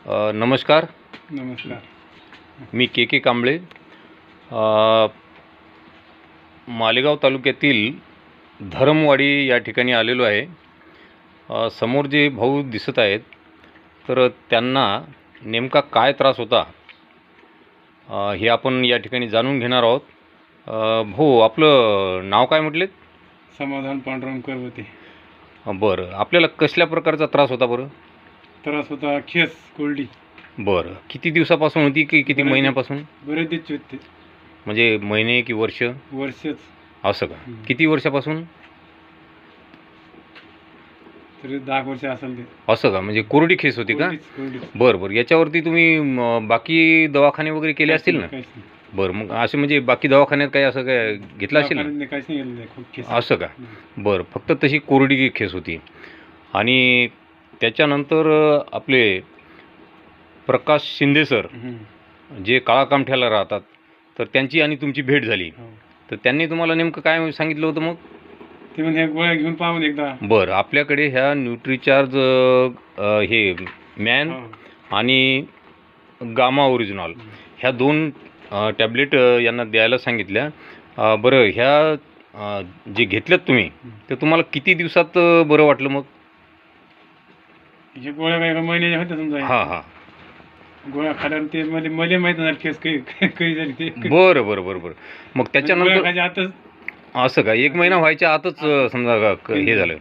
नमस्कार. नमस्कार. मी के कांबळे, मालेगाव तालुक्यातील धरमवाडी या ठिकाणी आलेलो आहे. समोर जे भाऊ दिसत आहेत तर त्यांना नेमका काय त्रास होता हे आपण या ठिकाणी जाणून घेणार आहोत. भाऊ, आपलं नाव काय म्हटले? समाधान पांडुरंग करवते. बरं, आपल्याला कसल्या प्रकारचा त्रास होता बरं? त्रास होता खेस कोल्डी. बरं, किती दिवसापासून होती की किती महिन्यापासून? बरेच दिवस होते. म्हणजे महिने की वर्ष? वर्षच. असं का? किती वर्षापासून? तरी 10 वर्ष असेल ते. असं का? म्हणजे कोरडी खेस होती का? कोल्डीच. बरं बरं, याच्यावरती तुम्ही बाकी दवाखाने वगैरे केले असतील ना? काहीच नाही. बरं, मग असे म्हणजे बाकी दवाखान्यात काही असं काय घेतलं असेल ना? दवाखान्यात काहीच नाही गेलं नाही, खूप खेस. असं का? बरं, फक्त तशी कोरडी खेस होती. आणि त्याच्यानंतर आपले प्रकाश शिंदे सर, जे काळाकामठ्याला राहतात, तर त्यांची आणि तुमची भेट झाली. हो. तर त्यांनी तुम्हाला नेमकं काय सांगितलं होतं मग? ते म्हणजे गोळ्या घेऊन पाहून एकदा. बरं, आपल्याकडे ह्या न्यूट्रीचार्ज हे मॅन हो. आणि गामा ओरिजिनल ह्या 2 टॅबलेट यांना द्यायला सांगितल्या. बरं, ह्या जे घेतल्यात तुम्ही तर तुम्हाला किती दिवसात बरं वाटलं मग? हे गोळ्या काही महिन्याच्या होत्या समजा. हां हां. गोळ्या खाल्यावर ते मध्ये मला माहित नाही केस काही झाली ते. बरं बरं बरं बरं, मग त्याच्यानंतर गोळ्या आताच. असं का? 1 महिना व्हायच्या आतच समजा हे झालं.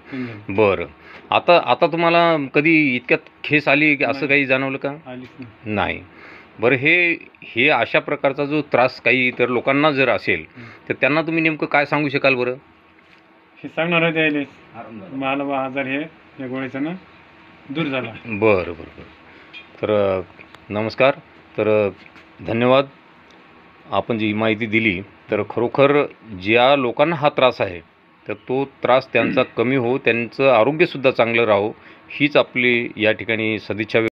बरं, आता तुम्हाला कधी इतक्यात खेस आली की असं काही जाणवलं का? आलीच नाही. बरं, हे अशा प्रकारचा जो त्रास काही इतर लोकांना जर असेल तर त्यांना तुम्ही नेमकं काय सांगू शकाल बरं? हे सांगणार आहे त्याले मला 1000 हे या गोळ्याचा ना दूर झाला. बरं बरं बरं. तर नमस्कार. तर धन्यवाद, आपण जी माहिती दिली. तर खरोखर ज्या लोकांना हा त्रास आहे तर तो त्रास त्यांचा कमी हो, त्यांचं आरोग्यसुद्धा चांगलं राहो, हीच आपली या ठिकाणी सदिच्छा.